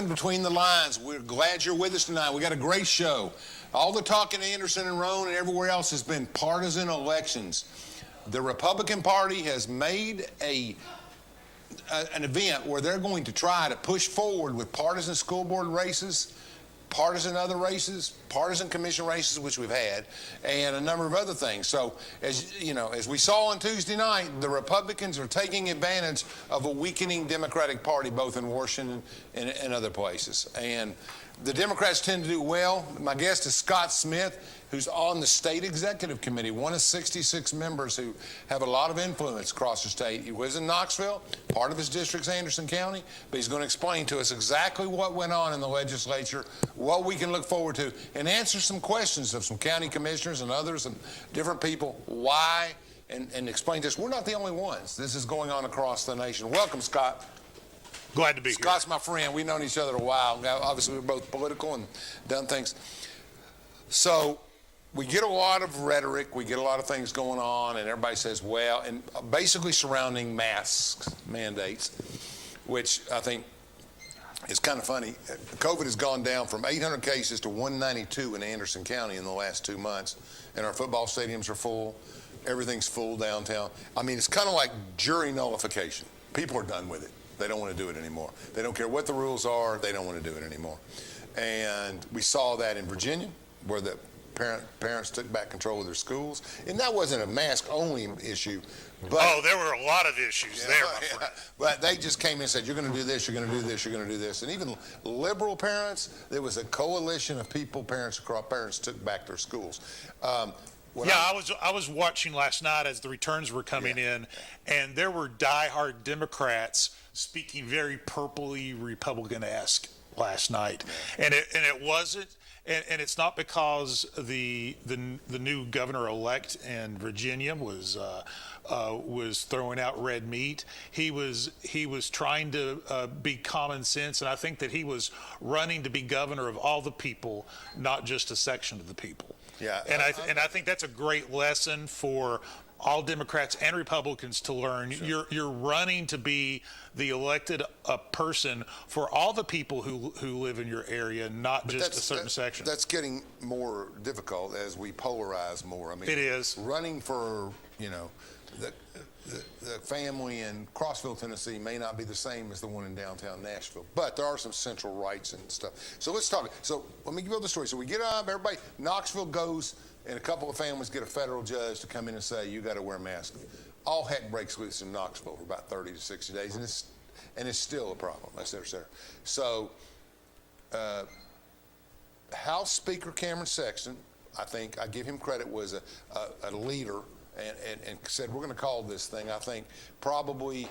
Between the lines, we're glad you're with us tonight. We got a great show. All the talk in Anderson and Roane and everywhere else has been partisan elections. The Republican Party has made an event where they're going to try to push forward with partisan school board races, partisan other races, partisan commission races, which we've had, and a number of other things. So, as you know, as we saw on Tuesday night, the Republicans are taking advantage of a weakening Democratic Party, both in Washington and other places. And the Democrats tend to do well. My guest is Scott Smith, who's on the state executive committee, one of 66 members who have a lot of influence across the state. He was in Knoxville. Part of his district's Anderson County, but he's going to explain to us exactly what went on in the legislature, what we can look forward to, and answer some questions of some county commissioners and others and different people, why, and explain to us. We're not the only ones. This is going on across the nation. Welcome, Scott. Glad to be here. Scott's my friend. We've known each other a while. Now, obviously, we're both political and done things. So we get a lot of rhetoric. We get a lot of things going on, and everybody says, well, and basically surrounding masks mandates, which I think is kind of funny. COVID has gone down from 800 cases to 192 in Anderson County in the last 2 months, and our football stadiums are full. Everything's full downtown. I mean, it's kind of like jury nullification. People are done with it. They don't want to do it anymore. They don't care what the rules are. They don't want to do it anymore. And we saw that in Virginia, where the parents took back control of their schools. And that wasn't a mask-only issue. But, there were a lot of issues there, my friend. But they just came in and said, you're going to do this, you're going to do this, you're going to do this. And even liberal parents, there was a coalition of people, parents took back their schools. I was watching last night as the returns were coming in, and there were diehard Democrats speaking very purpley Republican-esque last night, and it wasn't, and it's not because the new governor-elect in Virginia was throwing out red meat. He was trying to be common sense, and I think that he was running to be governor of all the people, not just a section of the people. Yeah, and I think that's a great lesson for all Democrats and Republicans to learn. Sure. You're running to be the elected person for all the people who live in your area, not just a certain section. That's getting more difficult as we polarize more. I mean, it is. Running for, the family in Crossville, Tennessee may not be the same as the one in downtown Nashville, but there are some central rights and stuff. So let's talk. So let me give you the story. So we get up, everybody, Knoxville goes, and a couple of families get a federal judge to come in and say, you got to wear a mask. All heck breaks loose in Knoxville for about 30 to 60 days, and it's still a problem, et cetera, et cetera. So House Speaker Cameron Sexton, I think, I give him credit, was a leader and said, we're going to call this thing. I think probably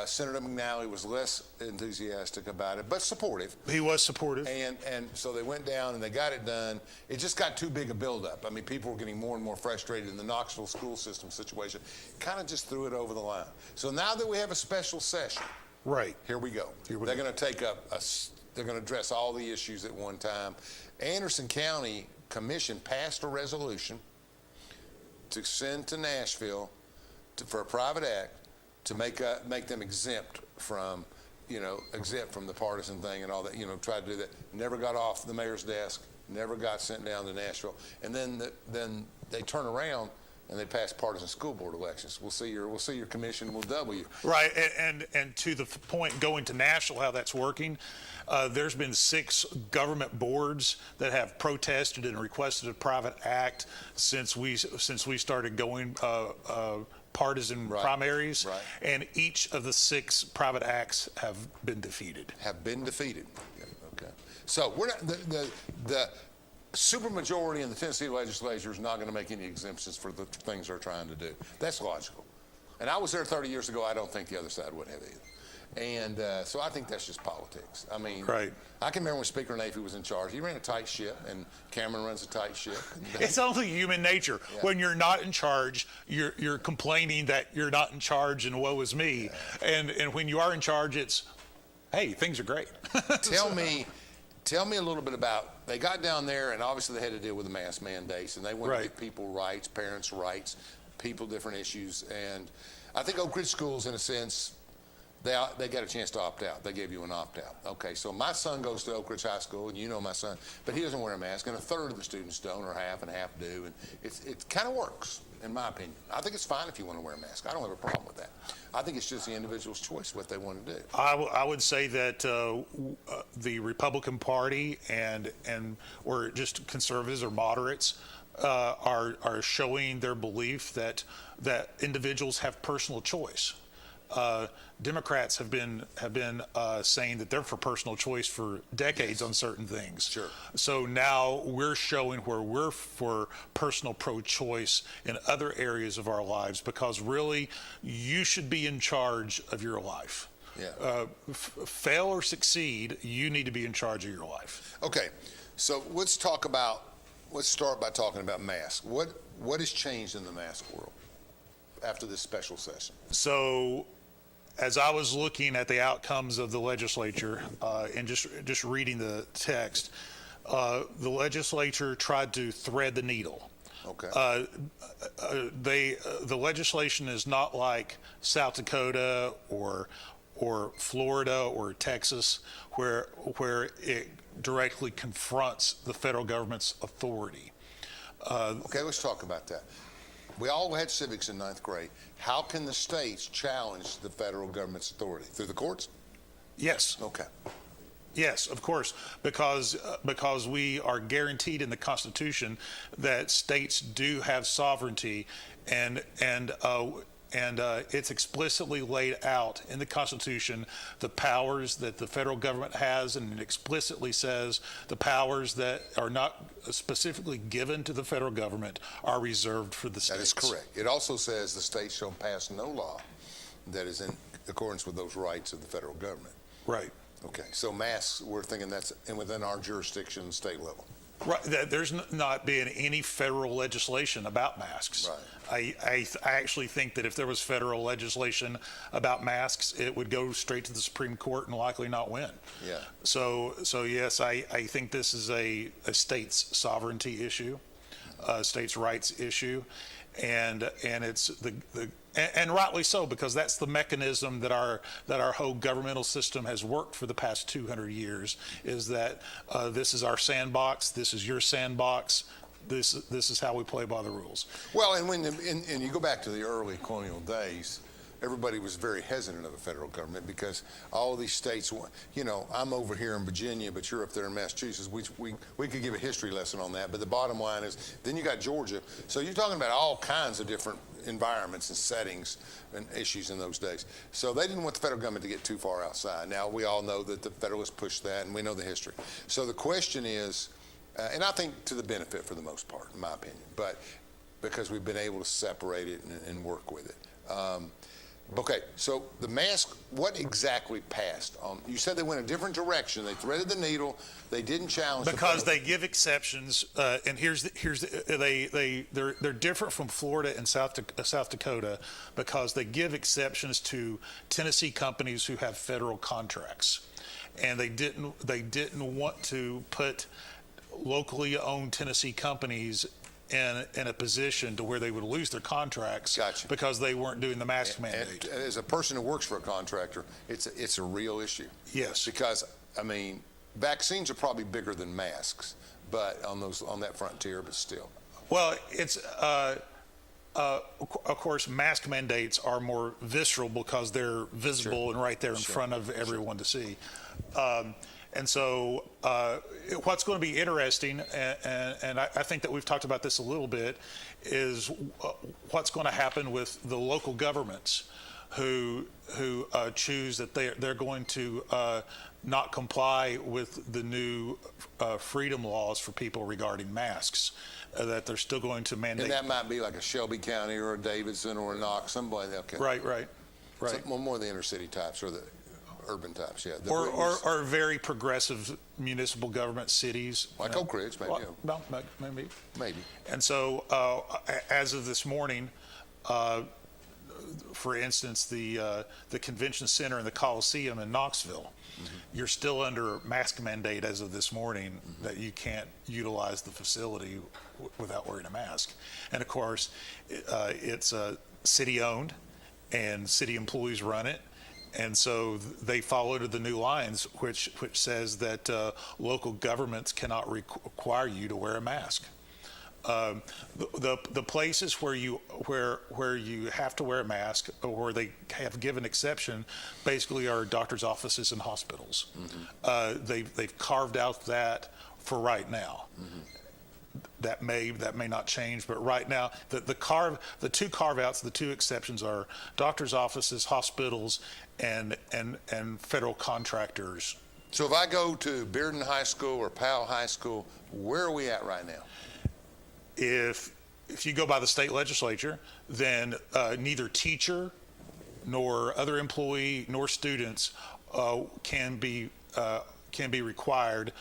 Senator McNally was less enthusiastic about it, but supportive. He was supportive. And so they went down and they got it done. It just got too big a buildup. I mean, people were getting more and more frustrated in the Knoxville school system situation. Kind of just threw it over the line. So now that we have a special session, right, here we go. They're going to take up, they're going to address all the issues at one time. Anderson County Commission passed a resolution to send to Nashville for a private act to make them exempt from the partisan thing and all that, try to do that. Never got off the mayor's desk, never got sent down to Nashville. And then they turn around and they pass partisan school board elections. We'll see your commission, we'll double you. Right, and to the point, going to Nashville, how that's working, there's been 6 government boards that have protested and requested a private act since we started going partisan primaries, right. And each of the 6 private acts have been defeated. Okay. So we're not the supermajority in the Tennessee legislature is not going to make any exemptions for the things they're trying to do. That's logical. And I was there 30 years ago. I don't think the other side would have either. And so I think that's just politics. I mean, Right. I can remember when Speaker Nafee was in charge. He ran a tight ship, and Cameron runs a tight ship. It's only human nature. Yeah. When you're not in charge, you're complaining that you're not in charge and woe is me. And when you are in charge, it's, hey, things are great. Tell me a little bit about, they got down there, and obviously they had to deal with the mask mandates, and they wanted to give people rights, parents' rights, people different issues. And I think Oak Ridge schools, in a sense, they got a chance to opt out. They gave you an opt-out. Okay, so my son goes to Oak Ridge High School, and you know my son, but he doesn't wear a mask, and a third of the students don't, or half and half do, and it kind of works, in my opinion. I think it's fine if you want to wear a mask. I don't have a problem with that. I think it's just the individual's choice what they want to do. I would say that the Republican Party and or just conservatives or moderates are showing their belief that individuals have personal choice. Democrats have been saying that they're for personal choice for decades on certain things. Sure. So now we're showing where we're for personal pro-choice in other areas of our lives, because really you should be in charge of your life. Yeah. Fail or succeed, you need to be in charge of your life. Okay, so let's start by talking about masks. What has changed in the mask world after this special session? So, as I was looking at the outcomes of the legislature and just reading the text, the legislature tried to thread the needle. Okay. The legislation is not like South Dakota or Florida or Texas, where it directly confronts the federal government's authority. Okay, let's talk about that. We all had civics in ninth grade. How can the states challenge the federal government's authority? Through the courts? Yes. Okay. Yes, of course, because we are guaranteed in the Constitution that states do have sovereignty, and it's explicitly laid out in the Constitution the powers that the federal government has, and it explicitly says the powers that are not specifically given to the federal government are reserved for the states. That is correct. It also says the states shall pass no law that is in accordance with those rights of the federal government. Right. Okay, so masks, we're thinking that's within our jurisdiction, state level. Right. There's not been any federal legislation about masks. Right. I actually think that if there was federal legislation about masks, it would go straight to the Supreme Court and likely not win. Yeah. So yes, I think this is a state's sovereignty issue, a state's rights issue, and it's and rightly so, because that's the mechanism that our whole governmental system has worked for the past 200 years, is that this is our sandbox, this is your sandbox, this is how we play by the rules. Well, and you go back to the early colonial days, everybody was very hesitant of the federal government because all of these states, you know, I'm over here in Virginia, but you're up there in Massachusetts. We could give a history lesson on that, but the bottom line is, then you got Georgia. So you're talking about all kinds of different environments and settings and issues in those days. So they didn't want the federal government to get too far outside. Now, we all know that the Federalists pushed that, and we know the history. So the question is, and I think to the benefit for the most part, in my opinion, but because we've been able to separate it and work with it. Okay, so the mask, what exactly passed on? You said they went a different direction. They threaded the needle. They didn't challenge because they give exceptions. And they're different from Florida and South Dakota because they give exceptions to Tennessee companies who have federal contracts, and they didn't want to put locally owned Tennessee companies in a position to where they would lose their contracts. Gotcha. Because they weren't doing the mask mandate. And as a person who works for a contractor, it's a real issue. Yes. Because, I mean, vaccines are probably bigger than masks, but on that frontier, but still. Well, it's of course, mask mandates are more visceral because they're visible Sure. and right there in Sure. front of everyone to see. And so what's going to be interesting, and I think that we've talked about this a little bit, is what's going to happen with the local governments who choose that they're going to not comply with the new freedom laws for people regarding masks, that they're still going to mandate. And that might be like a Shelby County or a Davidson or a Knox, somebody. Okay. Right. So more of the inner city types or the urban types, yeah. Or very progressive municipal government cities. Like Oak Ridge, maybe. Well, maybe. Maybe. And so, as of this morning, for instance, the convention center and the Coliseum in Knoxville, you're still under mask mandate as of this morning, that you can't utilize the facility without wearing a mask. And of course, it's city owned, and city employees run it. And so they follow to the new lines, which says that local governments cannot require you to wear a mask. The places where you have to wear a mask, or where they have given exception, basically are doctors' offices and hospitals. They've carved out that for right now. That may not change, but right now the two carve-outs, the two exceptions are doctors' offices, hospitals, and federal contractors. So if I go to Bearden High School or Powell High School, where are we at right now? If you go by the state legislature, then neither teacher nor other employee nor students can be required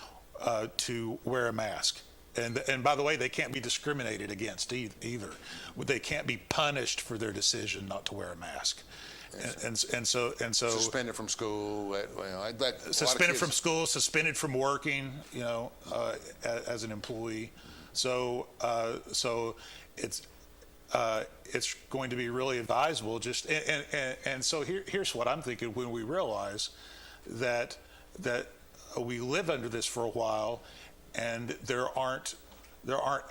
to wear a mask. And by the way, they can't be discriminated against either. They can't be punished for their decision not to wear a mask. And so suspended from school. Suspended from school, suspended from working. As an employee. So it's going to be really advisable. And so here's what I'm thinking when we realize that we live under this for a while, and there aren't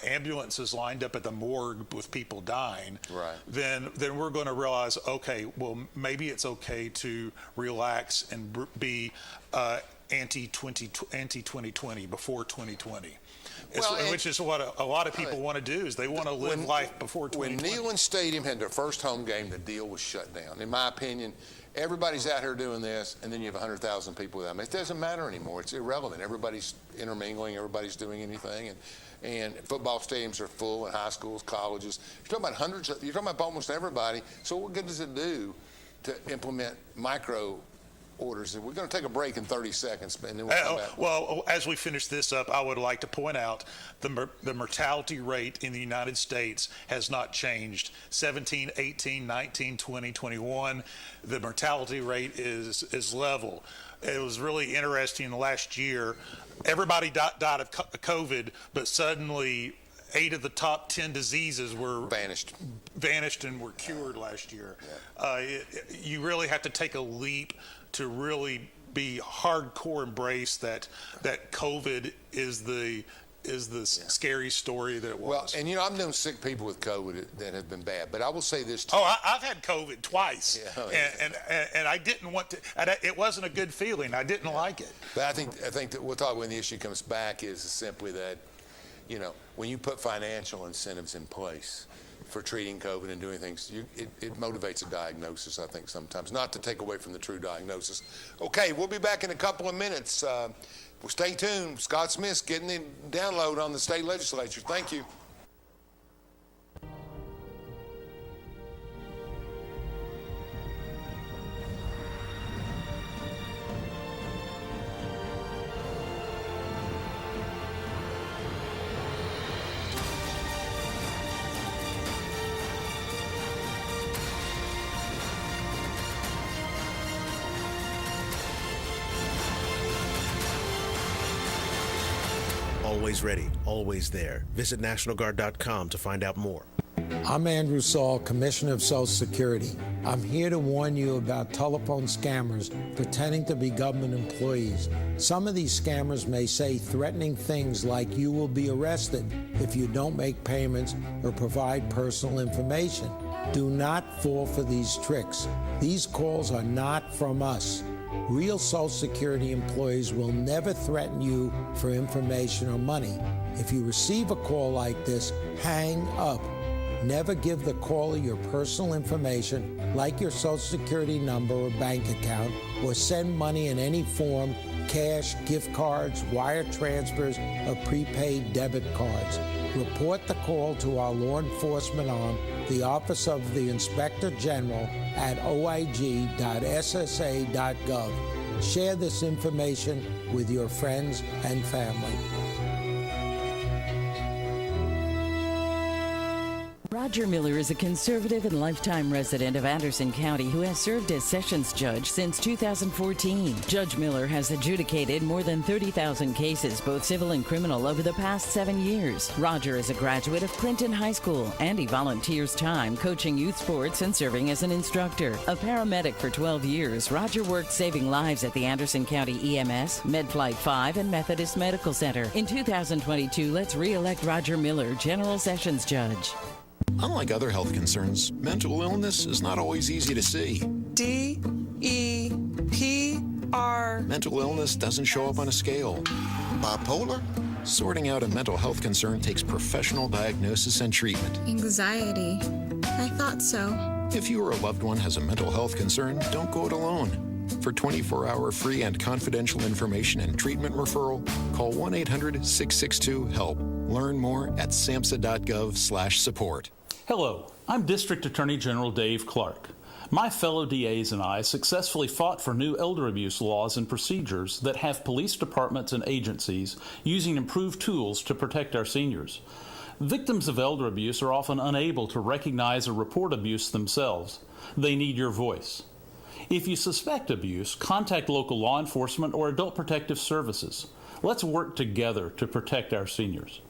ambulances lined up at the morgue with people dying. Right. Then we're going to realize, okay, well, maybe it's okay to relax and be anti-2020 before 2020. Which is what a lot of people want to do, is they want to live life before 2020. When Neyland Stadium had their first home game, the deal was shut down. In my opinion, everybody's out here doing this, and then you have 100,000 people without. It doesn't matter anymore. It's irrelevant. Everybody's intermingling. Everybody's doing anything, and football stadiums are full, and high schools, colleges. You're talking about you're talking about almost everybody. So what good does it do to implement micro orders? We're going to take a break in 30 seconds, and then we'll come back. Well, as we finish this up, I would like to point out the mortality rate in the United States has not changed. 17, 18, 19, 20, 21, the mortality rate is level. It was really interesting last year. Everybody died of COVID, but suddenly 8 of the top 10 diseases were vanished and were cured last year. Yeah. You really have to take a leap to really be hardcore embrace that COVID is the scary story that it was. Well, and I've known sick people with COVID that have been bad, but I will say this too. I've had COVID twice, and I didn't want to. It wasn't a good feeling. I didn't like it. But I think that we'll talk when the issue comes back is simply that, when you put financial incentives in place for treating COVID and doing things, it motivates a diagnosis, I think, sometimes, not to take away from the true diagnosis. Okay, we'll be back in a couple of minutes. Well, stay tuned. Scott Smith's getting the download on the state legislature. Thank you. Always ready, always there. Visit NationalGuard.com to find out more. I'm Andrew Saul, Commissioner of Social Security. I'm here to warn you about telephone scammers pretending to be government employees. Some of these scammers may say threatening things like you will be arrested if you don't make payments or provide personal information. Do not fall for these tricks. These calls are not from us. Real Social Security employees will never threaten you for information or money. If you receive a call like this, hang up. Never give the caller your personal information, like your Social Security number or bank account, or send money in any form, cash, gift cards, wire transfers, or prepaid debit cards. Report the call to our law enforcement arm, the Office of the Inspector General, at oig.ssa.gov. Share this information with your friends and family. Roger Miller is a conservative and lifetime resident of Anderson County who has served as Sessions Judge since 2014. Judge Miller has adjudicated more than 30,000 cases, both civil and criminal, over the past 7 years. Roger is a graduate of Clinton High School, and he volunteers time coaching youth sports and serving as an instructor. A paramedic for 12 years, Roger worked saving lives at the Anderson County EMS, MedFlight 5, and Methodist Medical Center. In 2022, let's re-elect Roger Miller, General Sessions Judge. Unlike other health concerns, mental illness is not always easy to see. D-E-P-R. Mental illness doesn't show up on a scale. Bipolar? Sorting out a mental health concern takes professional diagnosis and treatment. Anxiety. I thought so. If you or a loved one has a mental health concern, don't go it alone. For 24-hour free and confidential information and treatment referral, call 1-800-662-HELP. Learn more at samhsa.gov/support. Hello, I'm District Attorney General Dave Clark. My fellow DAs and I successfully fought for new elder abuse laws and procedures that have police departments and agencies using improved tools to protect our seniors. Victims of elder abuse are often unable to recognize or report abuse themselves. They need your voice. If you suspect abuse, contact local law enforcement or Adult Protective Services. Let's work together to protect our seniors.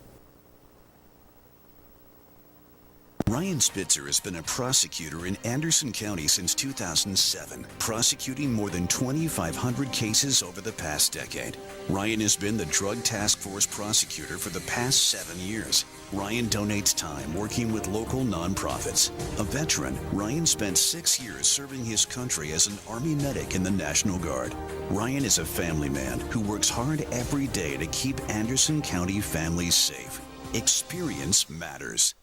Ryan Spitzer has been a prosecutor in Anderson County since 2007, prosecuting more than 2,500 cases over the past decade. Ryan has been the Drug Task Force prosecutor for the past 7 years. Ryan donates time working with local nonprofits. A veteran, Ryan spent 6 years serving his country as an Army medic in the National Guard. Ryan is a family man who works hard every day to keep Anderson County families safe. Experience matters.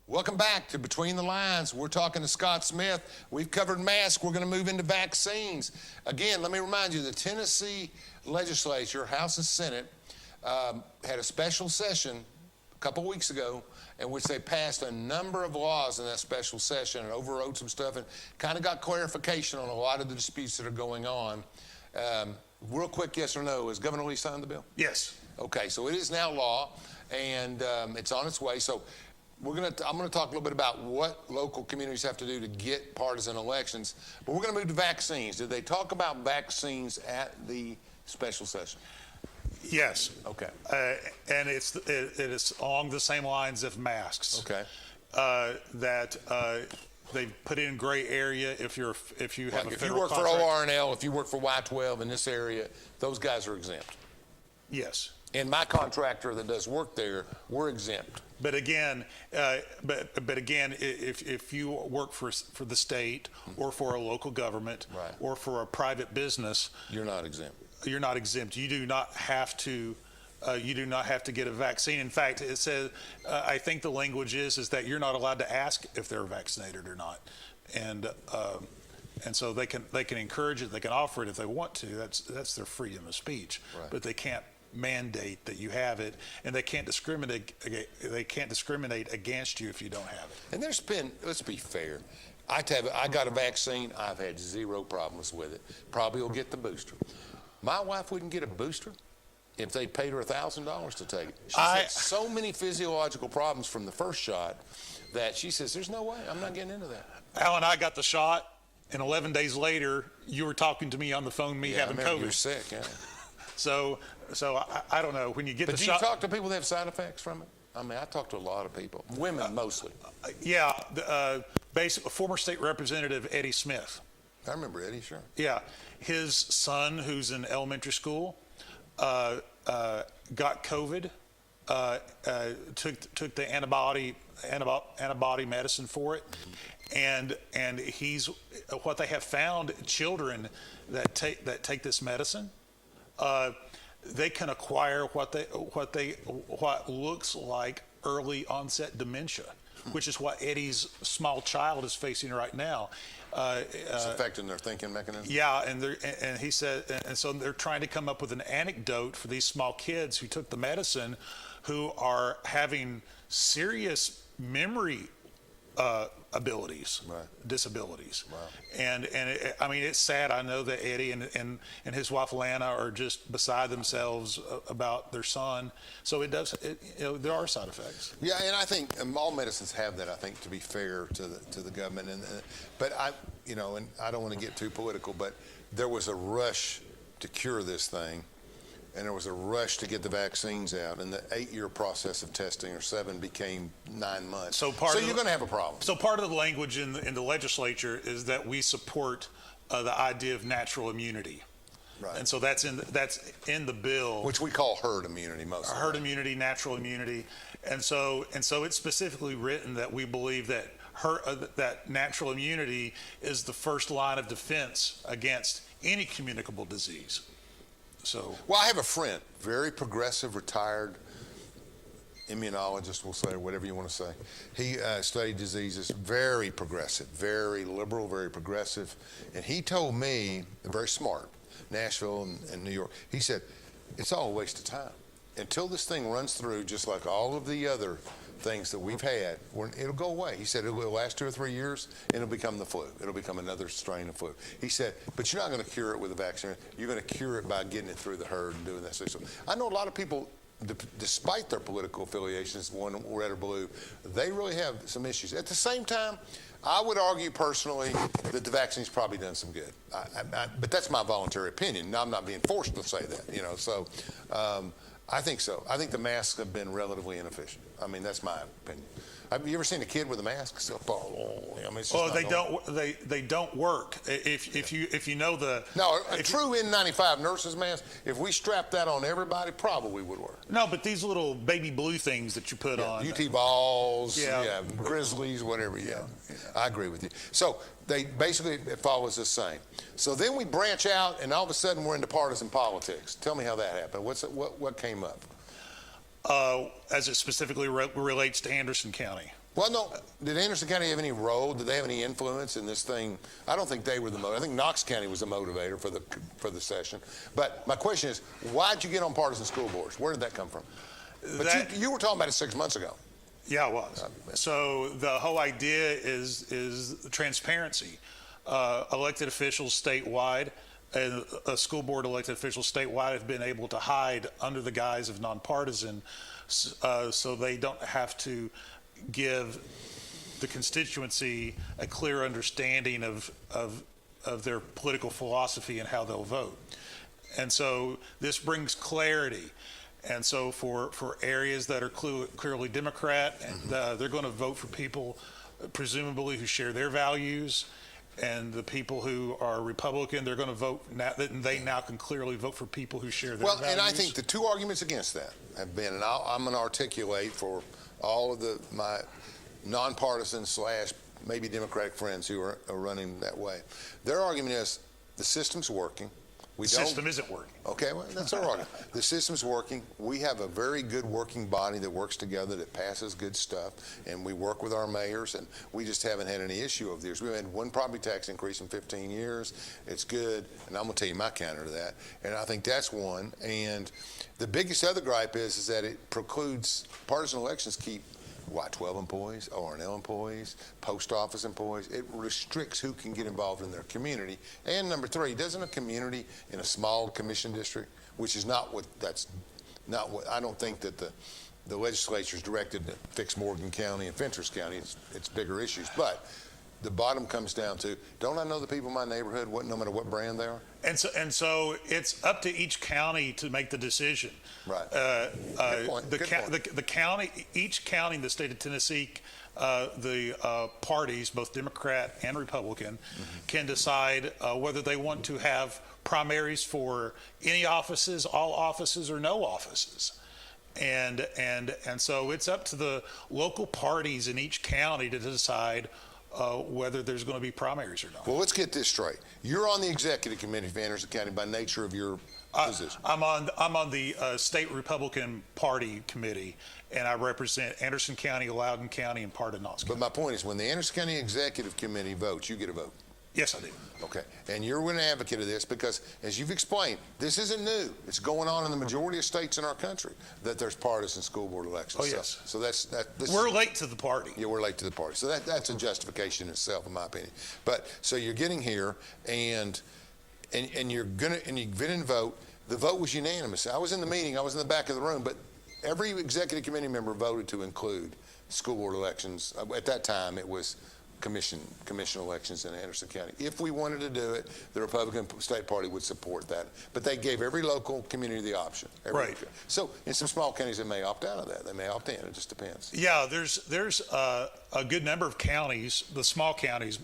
Welcome back to Between the Lines. We're talking to Scott Smith. We've covered masks. We're going to move into vaccines. Again, let me remind you, the Tennessee legislature, House and Senate, had a special session a couple weeks ago in which they passed a number of laws in that special session and overrode some stuff and kind of got clarification on a lot of the disputes that are going on. Real quick, yes or no, has Governor Lee signed the bill? Yes. Okay, so it is now law, and it's on its way. So I'm going to talk a little bit about what local communities have to do to get partisan elections, but we're going to move to vaccines. Did they talk about vaccines at the special session? Yes. Okay. And it is along the same lines of masks. Okay. That they put in gray area if you have Like a if you federal work contract. for ORNL, if you work for Y12 in this area, those guys are exempt. Yes. And my contractor that does work there, we're exempt. But again, if you work for the state or for a local government Right. or for a private business, You're not exempt. you're not exempt. You do not have to. You do not have to get a vaccine. In fact, it says, I think the language is that you're not allowed to ask if they're vaccinated or not, and so they can encourage it, they can offer it if they want to. That's their freedom of speech, Right. but they can't mandate that you have it, and they can't discriminate. They can't discriminate against you if you don't have it. And there's been, let's be fair, I got a vaccine, I've had zero problems with it. Probably will get the booster. My wife wouldn't get a booster if they paid her $1,000 to take it. She's had so many physiological problems from the first shot that she says, there's no way, I'm not getting into that. Alan, I got the shot, and 11 days later, you were talking to me on the phone, Yeah, having I remember COVID. you were sick, yeah. So I don't know, when you get But the do shot. you talk to people that have side effects from it? I mean, I talk to a lot of people, women mostly. Yeah, former state representative Eddie Smith. I remember Eddie, sure. Yeah, his son, who's in elementary school, got COVID, took the antibody medicine for it, and he's what they have found, children that take this medicine, they can acquire what looks like early onset dementia, which is what Eddie's small child is facing right now. It's affecting their thinking mechanism. Yeah, and he said, and so they're trying to come up with an anecdote for these small kids who took the medicine, who are having serious memory disabilities. Wow. And I mean, it's sad. I know that Eddie and his wife Lana are just beside themselves about their son. So there are side effects. Yeah, and I think all medicines have that. I think, to be fair to the government, but I don't want to get too political, but there was a rush to cure this thing, and there was a rush to get the vaccines out, and the 8-year process of testing, or 7, became 9 months. So you're going to have a problem. So part of the language in the legislature is that we support the idea of natural immunity. Right. And so that's in the bill, which we call herd immunity mostly. Herd immunity, natural immunity, and so it's specifically written that we believe that that natural immunity is the first line of defense against any communicable disease. So, well, I have a friend, very progressive, retired immunologist, we'll say, or whatever you want to say. He studied diseases, very progressive, very liberal, very progressive. And he told me, very smart, Nashville and New York, he said, it's all a waste of time. Until this thing runs through, just like all of the other things that we've had, it'll go away. He said it'll last 2 or 3 years, and it'll become the flu. It'll become another strain of flu. He said, but you're not going to cure it with a vaccine. You're going to cure it by getting it through the herd and doing that. So I know a lot of people, despite their political affiliations, one red or blue, they really have some issues. At the same time, I would argue personally that the vaccine's probably done some good. But that's my voluntary opinion. Now, I'm not being forced to say that, So I think so. I think the masks have been relatively inefficient. I mean, that's my opinion. Have you ever seen a kid with a mask? So, I mean, it's just they don't work. If you know the a true N95 nurse's mask, if we strap that on everybody, probably would work. No, but these little baby blue things that you put on, UT balls, Grizzlies, whatever. Yeah, I agree with you. So it follows the same. So then we branch out, and all of a sudden we're into partisan politics. Tell me how that happened. What came up? As it specifically relates to Anderson County. Well, no. Did Anderson County have any role? Did they have any influence in this thing? I don't think they were the motivator. I think Knox County was the motivator for the session. But my question is, why'd you get on partisan school boards? Where did that come from? But you were talking about it 6 months ago. Yeah, it was. So the whole idea is transparency. Elected officials statewide and school board elected officials statewide have been able to hide under the guise of nonpartisan, so they don't have to give the constituency a clear understanding of their political philosophy and how they'll vote. And so this brings clarity. And so for areas that are clearly Democrat, they're going to vote for people presumably who share their values. And the people who are Republican, they're going to vote. They now can clearly vote for people who share their values. Well, and I think the two arguments against that have been, and I'm going to articulate for all of my nonpartisan / maybe Democratic friends who are running that way. Their argument is the system's working. The system isn't working. Okay, well, that's our argument. The system's working. We have a very good working body that works together, that passes good stuff, and we work with our mayors, and we just haven't had any issue of theirs. We've had one property tax increase in 15 years. It's good, and I'm going to tell you my counter to that, and I think that's one. And the biggest other gripe is that it precludes partisan elections keep 12 employees, O&L employees, post office employees. It restricts who can get involved in their community. And number 3, doesn't a community in a small commission district, which is not what I don't think that the legislature is directed to fix Morgan County and Fentress County. It's bigger issues. But the bottom comes down to, don't I know the people in my neighborhood, no matter what brand they are? And so it's up to each county to make the decision. Right. Good point. The county, each county in the state of Tennessee, the parties, both Democrat and Republican, can decide whether they want to have primaries for any offices, all offices, or no offices. And so it's up to the local parties in each county to decide whether there's going to be primaries or not. Well, let's get this straight. You're on the executive committee for Anderson County by nature of your position. I'm on the state Republican Party committee, and I represent Anderson County, Loudoun County, and part of Knox County. But my point is, when the Anderson County Executive Committee votes, you get a vote. Yes, I do. Okay, and you're an advocate of this because, as you've explained, this isn't new. It's going on in the majority of states in our country that there's partisan school board elections. Oh, yes. So this We're late to the party. Yeah, we're late to the party. So that's a justification in itself, in my opinion. But so you're getting here, and you've been in vote. The vote was unanimous. I was in the meeting. I was in the back of the room, but every executive committee member voted to include school board elections. At that time, it was commission elections in Anderson County. If we wanted to do it, the Republican State Party would support that. But they gave every local community the option. Right. So in some small counties, they may opt out of that. They may opt in. It just depends. Yeah, there's a good number of counties, the small counties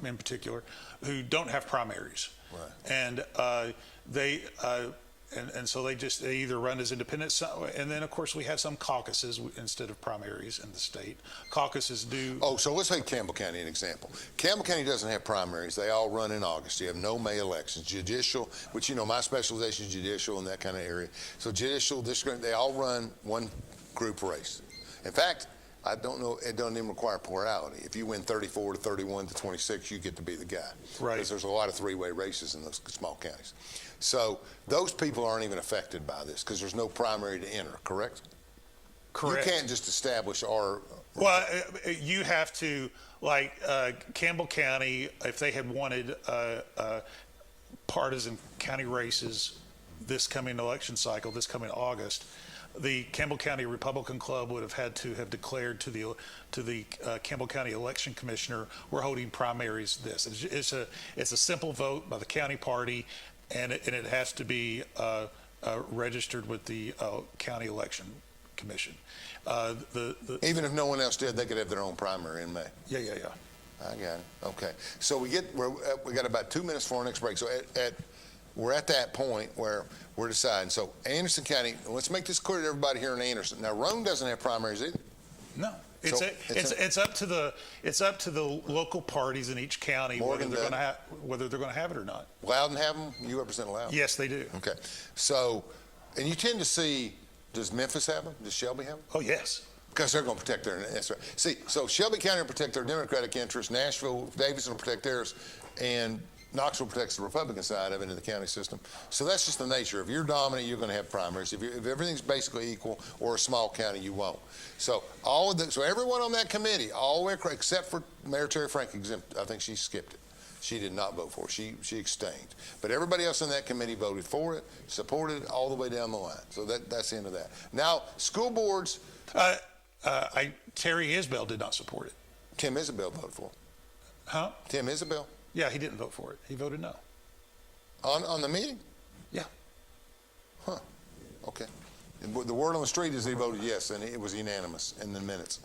in particular, who don't have primaries. Right. And so they either run as independents, and then of course we have some caucuses instead of primaries in the state. Caucuses do. Oh, so let's take Campbell County an example. Campbell County doesn't have primaries. They all run in August. You have no May elections. Judicial, which my specialization is judicial in that kind of area. So judicial, district, they all run one group race. In fact, I don't know, it doesn't even require plurality. If you win 34 to 31 to 26, you get to be the guy. Right. Because there's a lot of three-way races in those small counties. So those people aren't even affected by this because there's no primary to enter, correct? Correct. You can't just establish our... Well, you have to, like Campbell County, if they had wanted partisan county races this coming election cycle, this coming August, the Campbell County Republican Club would have had to have declared to the Campbell County Election Commissioner, we're holding primaries this. It's a simple vote by the county party, and it has to be registered with the County Election Commission. Even if no one else did, they could have their own primary in May. Yeah. I got it. Okay. So we got about 2 minutes for our next break. So we're at that point where we're deciding. So Anderson County, let's make this clear to everybody here in Anderson. Now, Rome doesn't have primaries either. No. It's up to the local parties in each county whether they're going to have it or not. Loudon have them? You represent Loudon? Yes, they do. Okay. So, and you tend to see, does Memphis have them? Does Shelby have them? Oh, yes. Because they're going to protect their, that's right. See, so Shelby County will protect their Democratic interests, Nashville, Davidson will protect theirs, and Knoxville protects the Republican side of it in the county system. So that's just the nature. If you're dominant, you're going to have primaries. If everything's basically equal or a small county, you won't. So so everyone on that committee, all the way across, except for Mayor Terry Frank, exempt. I think she skipped it. She did not vote for it. She abstained. But everybody else in that committee voted for it, supported it all the way down the line. So that's the end of that. Now, school boards. Terry Isbell did not support it. Tim Isabel voted for it. Huh? Tim Isabel? Yeah, he didn't vote for it. He voted no. On the meeting? Yeah. Huh. Okay. The word on the street is he voted yes, and it was unanimous in the minutes.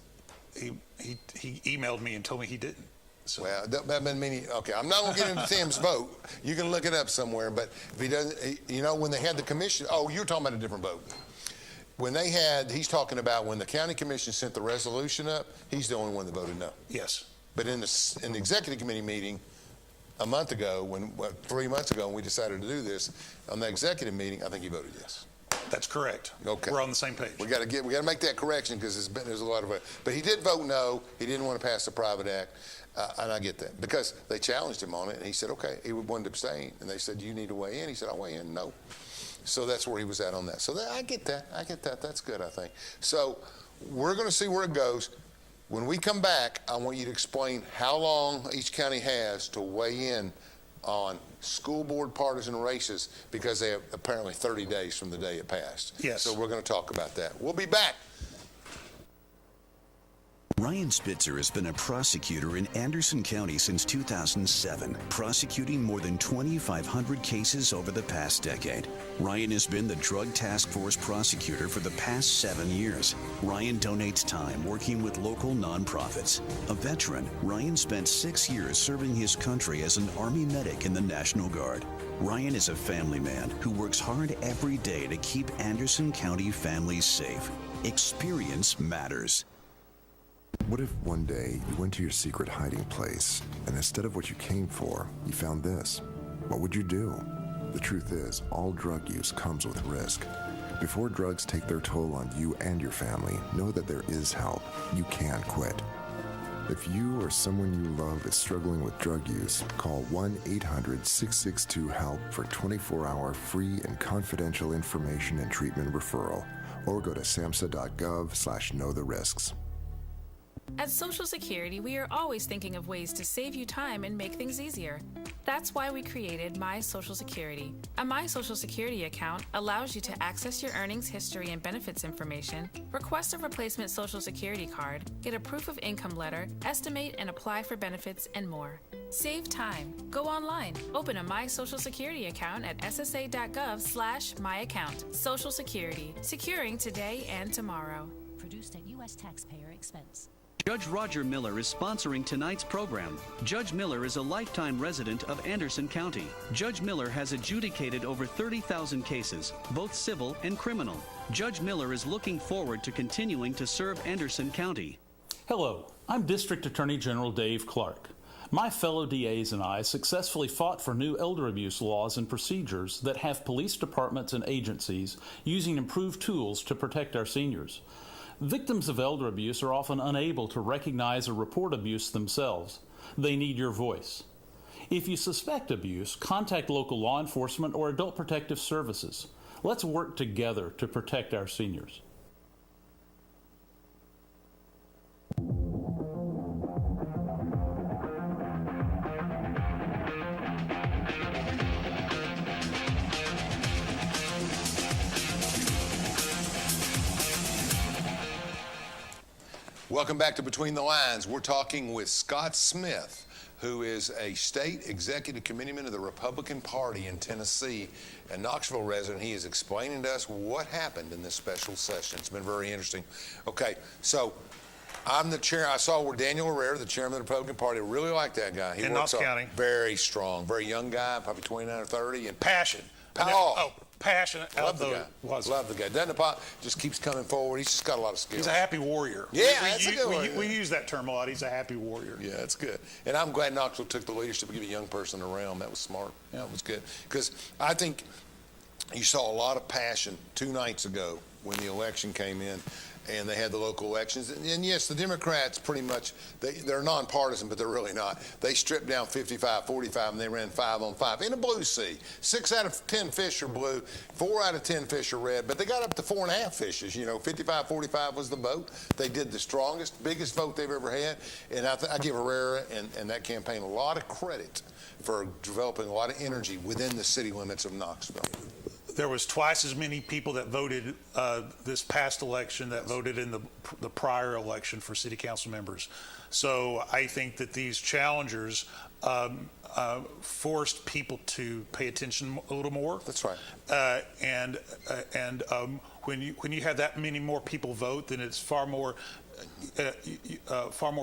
He emailed me and told me he didn't. So. Well, that doesn't mean okay, I'm not going to get into Tim's vote. You can look it up somewhere, but if he doesn't, when they had the commission, you're talking about a different vote. He's talking about when the county commission sent the resolution up, he's the only one that voted no. Yes. But in the executive committee meeting a month ago, 3 months ago, when we decided to do this, on the executive meeting, I think he voted yes. That's correct. Okay. We're on the same page. We got to make that correction because there's a lot of but he did vote no. He didn't want to pass the private act, and I get that because they challenged him on it, and he said okay. He wanted to abstain, and they said you need to weigh in. He said I'll weigh in. No. So that's where he was at on that. So I get that. That's good, I think. So we're going to see where it goes. When we come back, I want you to explain how long each county has to weigh in on school board partisan races because they have apparently 30 days from the day it passed. Yes. So we're going to talk about that. We'll be back. Ryan Spitzer has been a prosecutor in Anderson County since 2007, prosecuting more than 2,500 cases over the past decade. Ryan has been the Drug Task Force prosecutor for the past 7 years. Ryan donates time working with local nonprofits. A veteran, Ryan spent 6 years serving his country as an Army medic in the National Guard. Ryan is a family man who works hard every day to keep Anderson County families safe. Experience matters. What if one day you went to your secret hiding place and instead of what you came for, you found this? What would you do? The truth is, all drug use comes with risk. Before drugs take their toll on you and your family, know that there is help. You can quit. If you or someone you love is struggling with drug use, call 1-800-662-HELP for 24-hour free and confidential information and treatment referral, or go to samhsa.gov/knowtherisks. At Social Security, we are always thinking of ways to save you time and make things easier. That's why we created My Social Security. A My Social Security account allows you to access your earnings history and benefits information, request a replacement Social Security card, get a proof of income letter, estimate and apply for benefits, and more. Save time. Go online. Open a My Social Security account at ssa.gov/myaccount. Social Security. Securing today and tomorrow. Produced at U.S. taxpayer expense. Judge Roger Miller is sponsoring tonight's program. Judge Miller is a lifetime resident of Anderson County. Judge Miller has adjudicated over 30,000 cases, both civil and criminal. Judge Miller is looking forward to continuing to serve Anderson County. Hello, I'm District Attorney General Dave Clark. My fellow DAs and I successfully fought for new elder abuse laws and procedures that have police departments and agencies using improved tools to protect our seniors. Victims of elder abuse are often unable to recognize or report abuse themselves. They need your voice. If you suspect abuse, contact local law enforcement or adult protective services. Let's work together to protect our seniors. Welcome back to Between the Lines. We're talking with Scott Smith, who is a state executive committeeman of the Republican Party in Tennessee, a Knoxville resident. He is explaining to us what happened in this special session. It's been very interesting. Okay, so I'm the chair. I saw where Daniel Herrera, the chairman of the Republican Party, I really like that guy. He in works Knox County. Very strong, very young guy, probably 29 or 30. And passion. Passionate. Love the guy. Love the guy. Just keeps coming forward. He's just got a lot of skills. He's a happy warrior. Yeah, that's a good one. We use that term a lot. He's a happy warrior. Yeah, that's good. And I'm glad Knoxville took the leadership to give a young person a realm. That was smart. Yeah, it was good. Because I think you saw a lot of passion 2 nights ago when the election came in. And they had the local elections. And yes, the Democrats pretty much, they're nonpartisan, but they're really not. They stripped down 55-45, and they ran 5-on-5 in a blue sea. 6 out of 10 fish are blue, 4 out of 10 fish are red, but they got up to 4.5 fishes. 55-45 was the vote. They did the strongest, biggest vote they've ever had. And I give Herrera and that campaign a lot of credit for developing a lot of energy within the city limits of Knoxville. There was twice as many people that voted this past election that voted in the prior election for city council members. So I think that these challengers forced people to pay attention a little more. That's right. When you have that many more people vote, then it's far more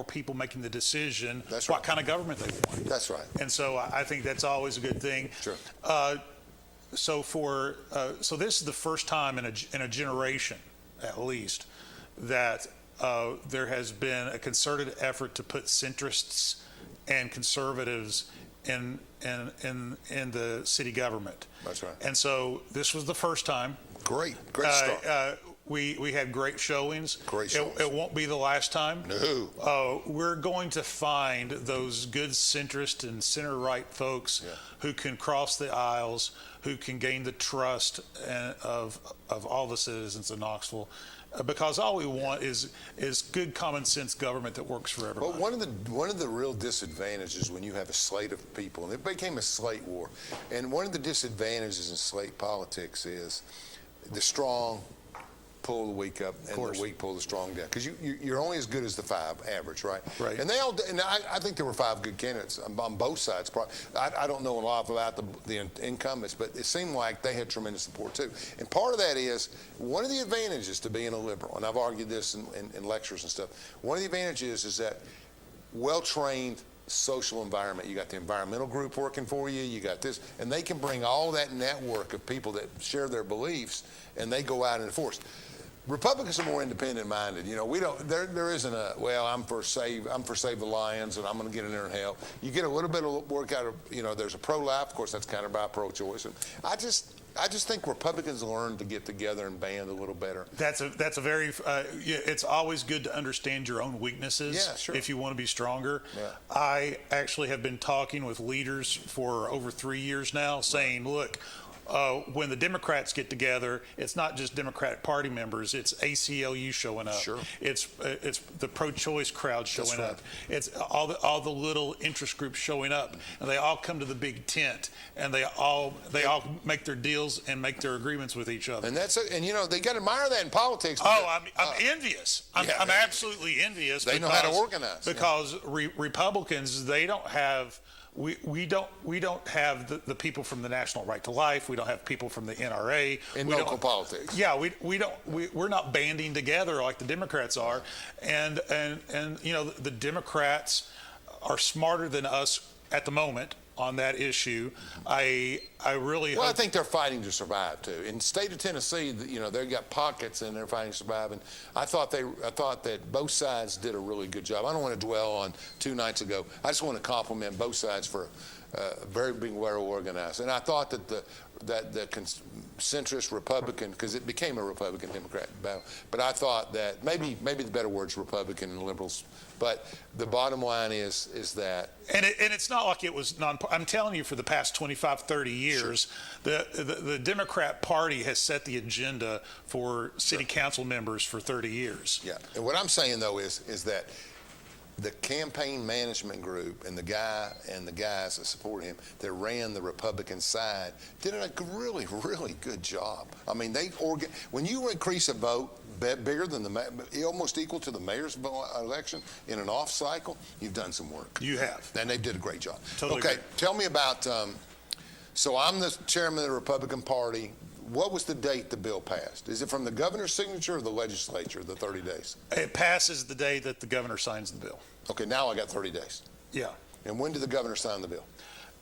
people making the decision what kind of government they want. That's right. And so I think that's always a good thing. Sure. So this is the first time in a generation, at least, that there has been a concerted effort to put centrists and conservatives in the city government. That's right. And so this was the first time. Great start. We had great showings. Great showings. It won't be the last time. No. We're going to find those good centrist and center-right folks who can cross the aisles, who can gain the trust of all the citizens of Knoxville, because all we want is good common sense government that works for everybody. But one of the real disadvantages when you have a slate of people, and it became a slate war, and one of the disadvantages in slate politics is the strong pull the weak up and the weak pull the strong down, because you're only as good as the 5 average, right? Right. And I think there were 5 good candidates on both sides. I don't know a lot about the incumbents, but it seemed like they had tremendous support too. And part of that is one of the advantages to being a liberal, and I've argued this in lectures and stuff. One of the advantages is that well-trained social environment. You got the environmental group working for you. You got this, and they can bring all that network of people that share their beliefs, and they go out and enforce. Republicans are more independent-minded. We don't. There isn't a I'm for save the lions, and I'm going to get in there and help. You get a little bit of work out of. There's a pro-life. Of course, that's countered by pro-choice. And I just think Republicans learn to get together and band a little better. That's a very. It's always good to understand your own weaknesses. Yeah, sure. If you want to be stronger. Yeah. I actually have been talking with leaders for over 3 years now, saying, look. When the Democrats get together, it's not just Democratic Party members. It's ACLU showing up. Sure. It's the pro-choice crowd showing That's right. up. It's all the little interest groups showing up, and they all come to the big tent, and they all make their deals and make their agreements with each other. And and they got to admire that in politics. Oh, I'm envious. I'm absolutely envious. They know how to organize. Because Republicans, they don't have. We don't have the people from the National Right to Life. We don't have people from the NRA. In local politics. Yeah, we're not banding together like the Democrats are, and the Democrats are smarter than us at the moment on that issue. I really I think they're fighting to survive too. In the state of Tennessee, they've got pockets and they're fighting to survive. And I thought that both sides did a really good job. I don't want to dwell on 2 nights ago. I just want to compliment both sides for very being well organized. And I thought that the centrist Republican, because it became a Republican Democrat battle, but I thought that maybe the better word's Republican and liberals. But the bottom line is that, and it's not like it was I'm telling you, for the past 25, 30 years, sure. the Democrat Party has set the agenda for city council members for 30 years. Yeah, and what I'm saying though is that the campaign management group and the guys that supported him that ran the Republican side did a really, really good job. I mean, when you increase a vote bigger than almost equal to the mayor's election in an off cycle, you've done some work. You have. And they did a great job. Totally okay, agree. Tell me about, so I'm the chairman of the Republican Party. What was the date the bill passed? Is it from the governor's signature or the legislature, the 30 days? It passes the day that the governor signs the bill. Okay, now I got 30 days. Yeah. And when did the governor sign the bill?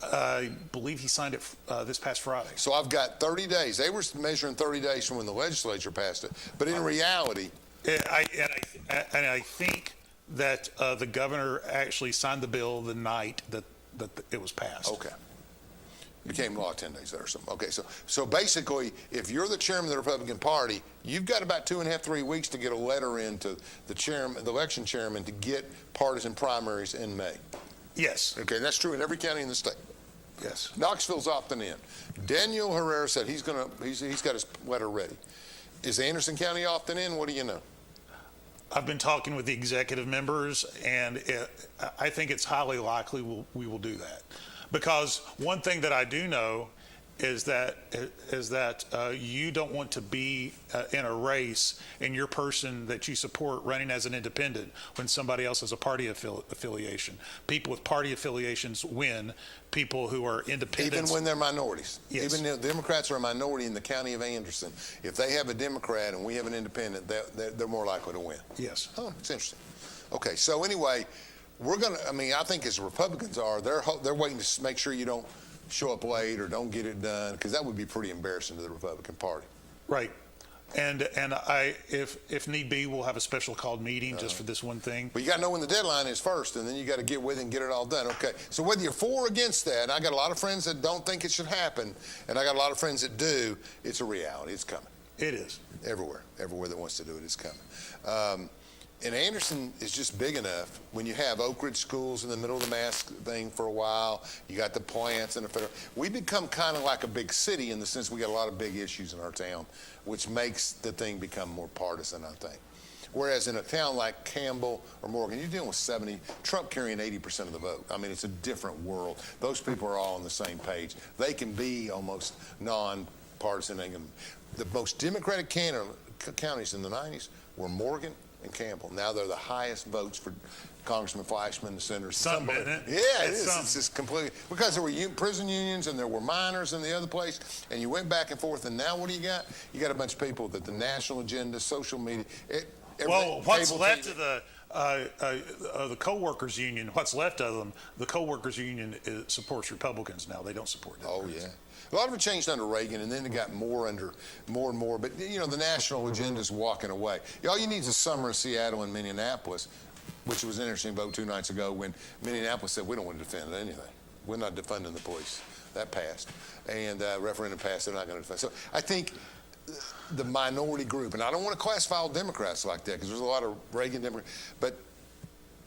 I believe he signed it this past Friday. So I've got 30 days. They were measuring 30 days from when the legislature passed it. But in reality... I think that the governor actually signed the bill the night that it was passed. Okay. Became law 10 days later or something. Okay, so basically, if you're the chairman of the Republican Party, you've got about 2.5, 3 weeks to get a letter into the election chairman to get partisan primaries in May. Yes. Okay, and that's true in every county in the state. Yes. Knoxville's opting in. Daniel Herrera said he's got his letter ready. Is Anderson County opting in? What do you know? I've been talking with the executive members, and I think it's highly likely we will do that. Because one thing that I do know is that you don't want to be in a race and your person that you support running as an independent when somebody else has a party affiliation. People with party affiliations win. People who are independents. Even when they're minorities. Yes. Even the Democrats are a minority in the county of Anderson. If they have a Democrat and we have an independent, they're more likely to win. Yes. Oh, it's interesting. Okay, so anyway, I think as Republicans are, they're waiting to make sure you don't show up late or don't get it done, because that would be pretty embarrassing to the Republican Party. Right. And if need be, we'll have a special called meeting just for this one thing. But you got to know when the deadline is first, and then you got to get with it and get it all done. Okay. So whether you're for or against that, and I got a lot of friends that don't think it should happen, and I got a lot of friends that do. It's a reality. It's coming. It is. Everywhere that wants to do it is coming. And Anderson is just big enough. When you have Oak Ridge schools in the middle of the mask thing for a while, you got the plants and the federal. We become kind of like a big city in the sense we got a lot of big issues in our town, which makes the thing become more partisan, I think. Whereas in a town like Campbell or Morgan, you're dealing with Trump carrying 80% of the vote. I mean, it's a different world. Those people are all on the same page. They can be almost non-partisan. The most Democratic counties in the 90s were Morgan and Campbell. Now they're the highest votes for Congressman Fleischman, the senators. Something, isn't it? Yeah, it is. It's just completely, because there were prison unions and there were minors in the other place, and you went back and forth, and now what do you got? You got a bunch of people that the national agenda, social media, what's left of the co-workers union, what's left of them, the co-workers union supports Republicans now. They don't support Democrats. Oh, yeah. A lot of it changed under Reagan, and then it got more and more. But, the national agenda is walking away. All you need is a summer in Seattle and Minneapolis, which was an interesting vote 2 nights ago when Minneapolis said, we don't want to defend anything. We're not defunding the police. that passed, and referendum passed. They're not going to. So I think the minority group, and I don't want to classify all Democrats like that because there's a lot of Reagan Democrats, but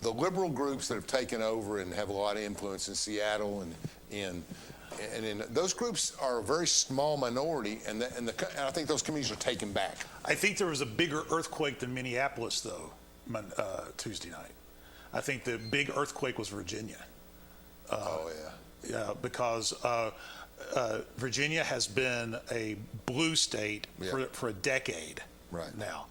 the liberal groups that have taken over and have a lot of influence in Seattle and in those groups are a very small minority, and I think those communities are taken back. I think there was a bigger earthquake than Minneapolis, though, Tuesday night. I think the big earthquake was Virginia. Yeah, because Virginia has been a blue state for a decade now.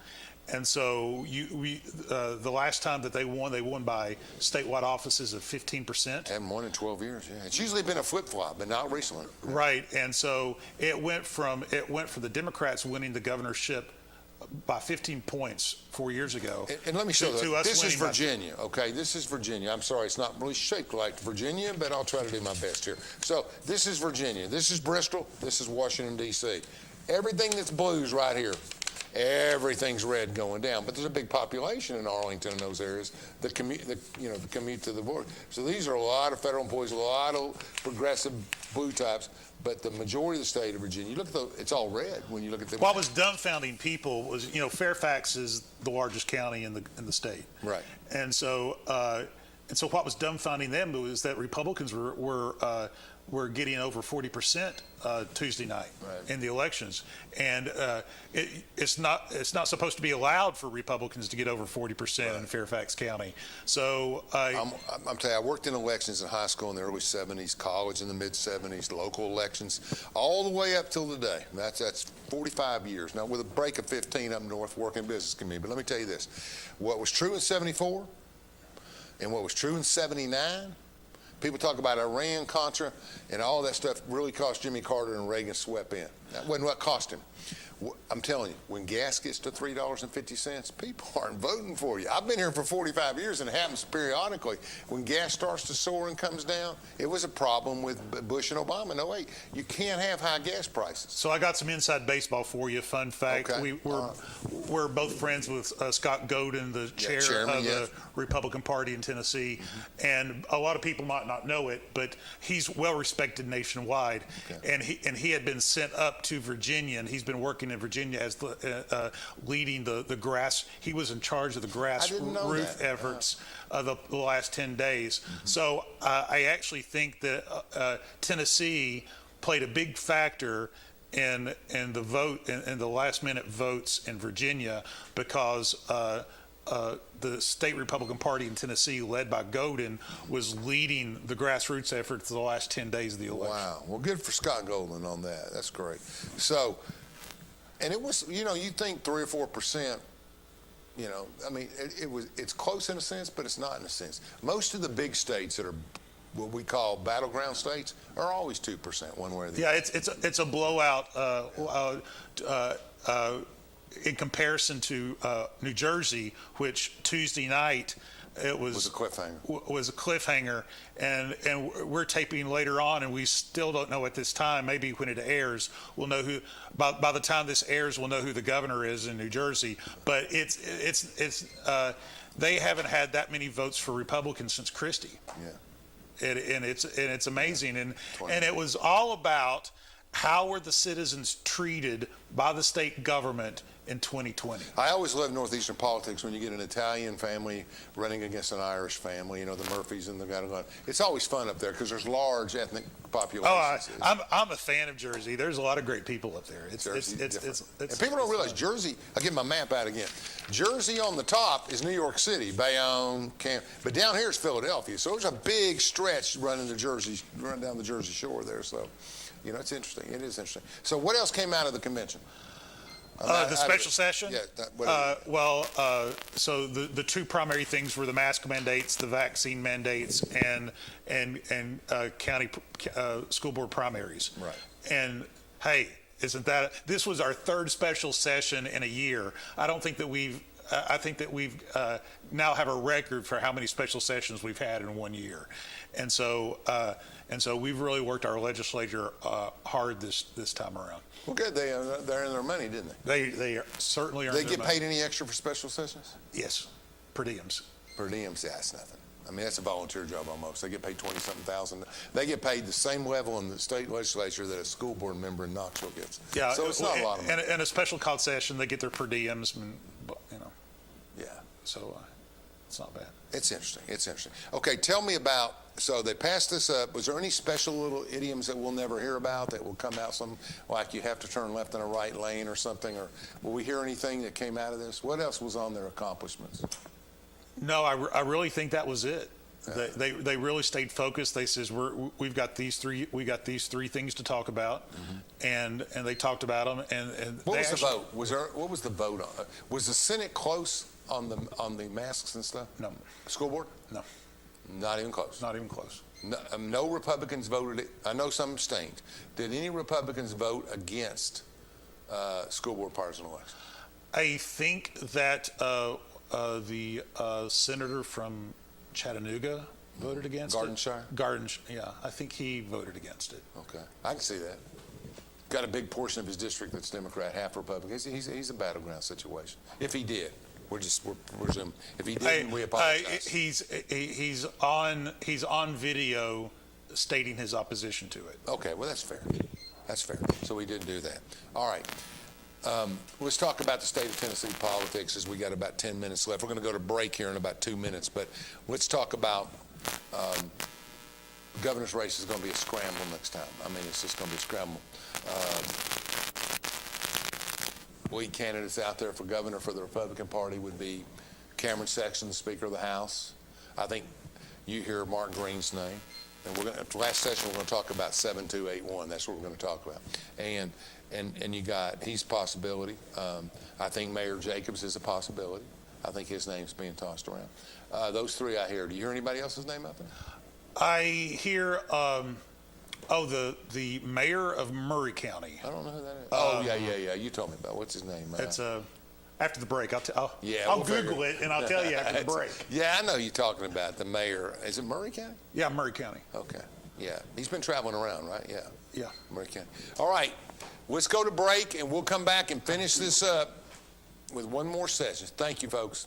And so the last time that they won by statewide offices of 15%. Haven't won in 12 years. Yeah, it's usually been a flip-flop, but not recently. Right, and so it went from the Democrats winning the governorship by 15 points 4 years ago. And let me show you. This is winning Virginia, okay? This is Virginia. I'm sorry, it's not really shaped like Virginia, but I'll try to do my best here. So this is Virginia. This is Bristol. This is Washington, D.C. Everything that's blue is right here. Everything's red going down, but there's a big population in Arlington and those areas that commute to the border. So these are a lot of federal employees, a lot of progressive blue types, but the majority of the state of Virginia, you look at it's all red when you look at the. What was dumbfounding people was, Fairfax is the largest county in the state, right? And so what was dumbfounding them was that Republicans were getting over 40% Tuesday night in the elections, and it's not supposed to be allowed for Republicans to get over 40% in Fairfax County. So I'm telling you, I worked in elections in high school in the early 70s, college in the mid 70s, local elections, all the way up till today. That's 45 years now, with a break of 15 up north working business community. But let me tell you this: what was true in '74 and what was true in '79. People talk about Iran, Contra, and all that stuff really cost Jimmy Carter and Reagan swept in. That wasn't what cost him. I'm telling you, when gas gets to $3.50, people aren't voting for you. I've been here for 45 years, and it happens periodically. When gas starts to soar and comes down, it was a problem with Bush and Obama in 08. You can't have high gas prices. So I got some inside baseball for you. Fun fact: okay. we're both friends with Scott Godin, the chairman of the Republican Party in Tennessee, and a lot of people might not know it, but he's well respected nationwide, and he had been sent up to Virginia, and he's been working in Virginia as leading the grass. He was in charge of the grassroots efforts the last 10 days. So I actually think that Tennessee played a big factor in the vote in the last minute votes in Virginia, because the state Republican Party in Tennessee, led by Godin, was leading the grassroots effort for the last 10 days of the election. Wow. Well, good for Scott Godin on that. That's great. So, and it was, you think 3 or 4%, I mean, it's close in a sense, but it's not in a sense. Most of the big states that are what we call battleground states are always 2%, one way or the other. Yeah, it's a blowout in comparison to New Jersey, which Tuesday night it was a cliffhanger. Was a cliffhanger, and we're taping later on, and we still don't know at this time. Maybe when it airs, we'll know who. By the time this airs, we'll know who the governor is in New Jersey. But it's they haven't had that many votes for Republicans since Christie. Yeah. And it's amazing, and it was all about how were the citizens treated by the state government in 2020. I always love Northeastern politics when you get an Italian family running against an Irish family, the Murphys and the guy. It's always fun up there because there's large ethnic populations. I'm a fan of Jersey. There's a lot of great people up there. It's and people don't realize Jersey, I'll get my map out again. Jersey on the top is New York City, Bayonne, but down here is Philadelphia. So there's a big stretch running down the Jersey Shore there. So, it's interesting. It is interesting. So what else came out of the convention? The special session? Yeah. So the two primary things were the mask mandates, the vaccine mandates, and county school board primaries. Right. And hey, this was our third special session in a year. I think that we've now have a record for how many special sessions we've had in 1 year. And so we've really worked our legislature hard this time around. Well, good. They earned their money, didn't they? They certainly earned their money. They get paid any extra for special sessions? Yes, per diems. Per diems, yeah, that's nothing. I mean, that's a volunteer job almost. They get paid 20-something thousand. They get paid the same level in the state legislature that a school board member in Knoxville gets. Yeah, so it's not a lot of money. And a special concession, they get their per diems, Yeah. So it's not bad. It's interesting. It's interesting. Okay, tell me about, so they passed this up. Was there any special little idioms that we'll never hear about that will come out, some like you have to turn left in a right lane or something? Or will we hear anything that came out of this? What else was on their accomplishments? No, I really think that was it. They really stayed focused. They says we've got these three things to talk about, and they talked about them. And what was the vote? What was the vote on? Was the Senate close on the masks and stuff? No. School board? No. Not even close. Not even close. No Republicans voted it. I know some abstained. Did any Republicans vote against school board partisan election? I think that the senator from Chattanooga voted against Gardenshire? Yeah, I think he voted against it. Okay, I can see that. Got a big portion of his district that's Democrat, half Republican. He's a battleground situation. If he did, we're presuming. If he didn't, we apologize. He's on video stating his opposition to it. Okay, well that's fair. That's fair. So we didn't do that. All right. Let's talk about the state of Tennessee politics as we got about 10 minutes left. We're going to go to break here in about 2 minutes, but let's talk about governor's race is going to be a scramble next time. I mean, it's just going to be a scramble. Lead candidates out there for governor for the Republican Party would be Cameron Sexton, the Speaker of the House. I think you hear Mark Green's name. And last session we're going to talk about 7281. That's what we're going to talk about. And you got, he's a possibility. I think Mayor Jacobs is a possibility. I think his name's being tossed around. Those three I hear. Do you hear anybody else's name out there? I hear, the mayor of Murray County. I don't know who that is. Oh, yeah. You told me about. What's his name? It's after the break. I'll we'll Google it and I'll tell you after the break. Yeah, I know you're talking about the mayor. Is it Murray County? Yeah, Murray County. Okay. Yeah. He's been traveling around, right? Yeah. Yeah. Murray County. All right. Let's go to break and we'll come back and finish this up with one more session. Thank you, folks.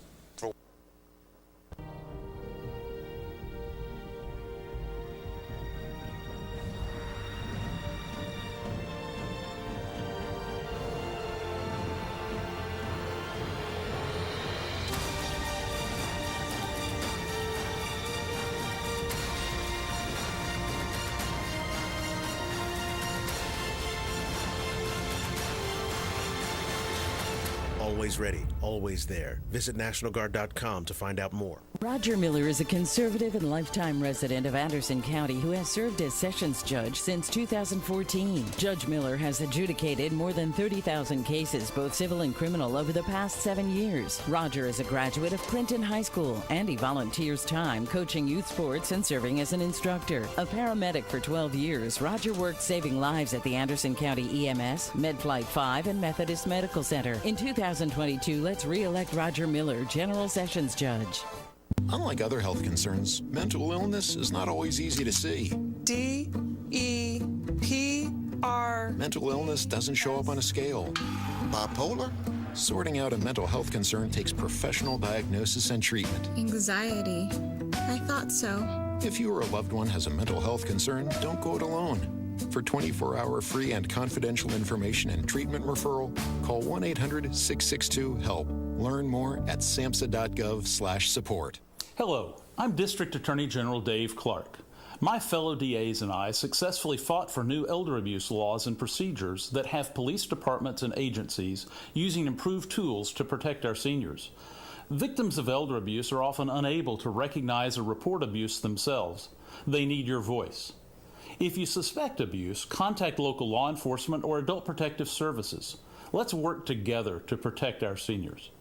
Always ready, always there. Visit NationalGuard.com to find out more. Roger Miller is a conservative and lifetime resident of Anderson County who has served as Sessions Judge since 2014. Judge Miller has adjudicated more than 30,000 cases, both civil and criminal, over the past 7 years. Roger is a graduate of Clinton High School, and he volunteers time coaching youth sports and serving as an instructor. A paramedic for 12 years, Roger worked saving lives at the Anderson County EMS, MedFlight 5, and Methodist Medical Center. In 2022, let's re-elect Roger Miller, General Sessions Judge. Unlike other health concerns, mental illness is not always easy to see. D-E-P-R. Mental illness doesn't show up on a scale. Bipolar? Sorting out a mental health concern takes professional diagnosis and treatment. Anxiety. I thought so. If you or a loved one has a mental health concern, don't go it alone. For 24-hour free and confidential information and treatment referral, call 1-800-662-HELP. Learn more at samhsa.gov/support. Hello, I'm District Attorney General Dave Clark. My fellow DAs and I successfully fought for new elder abuse laws and procedures that have police departments and agencies using improved tools to protect our seniors. Victims of elder abuse are often unable to recognize or report abuse themselves. They need your voice. If you suspect abuse, contact local law enforcement or adult protective services. Let's work together to protect our seniors.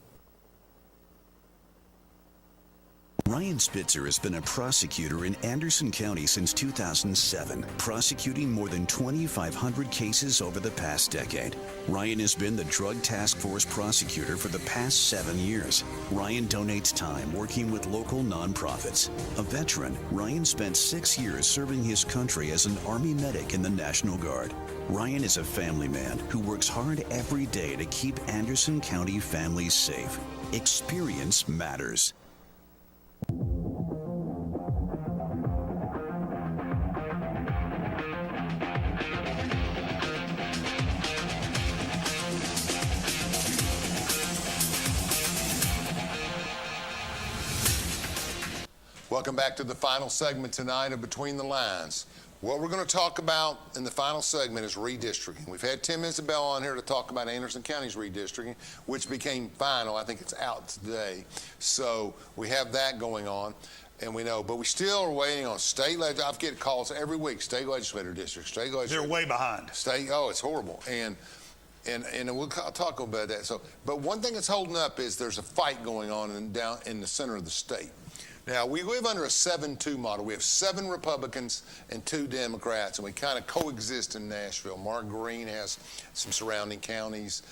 Ryan Spitzer has been a prosecutor in Anderson County since 2007, prosecuting more than 2,500 cases over the past decade. Ryan has been the Drug Task Force prosecutor for the past 7 years. Ryan donates time working with local nonprofits. A veteran, Ryan spent 6 years serving his country as an Army medic in the National Guard. Ryan is a family man who works hard every day to keep Anderson County families safe. Experience matters. Welcome back to the final segment tonight of Between the Lines. What we're going to talk about in the final segment is redistricting. We've had Tim Isabel on here to talk about Anderson County's redistricting, which became final. I think it's out today. So we have that going on, and we know. But we still are waiting on state legislature. I get calls every week, state legislator districts, state legislature. They're way behind. It's horrible. And we'll talk about that. So, but one thing that's holding up is there's a fight going on down in the center of the state. Now, we live under a 7-2 model. We have 7 Republicans and 2 Democrats, and we kind of coexist in Nashville. Mark Green has some surrounding counties.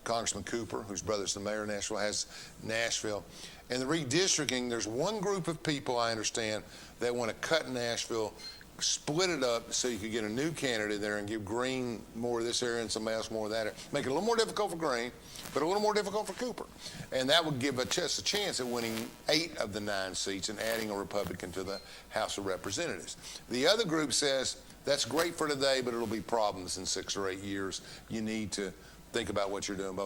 Congressman Cooper, whose brother's the mayor of Nashville, has Nashville. And the redistricting, there's one group of people, I understand, that want to cut Nashville, split it up so you could get a new candidate there and give Green more of this area and somebody else more of that area. Make it a little more difficult for Green, but a little more difficult for Cooper. And that would give just a chance at winning 8 of the 9 seats and adding a Republican to the House of Representatives. The other group says, that's great for today, but it'll be problems in 6 or 8 years. You need to think about what you're doing.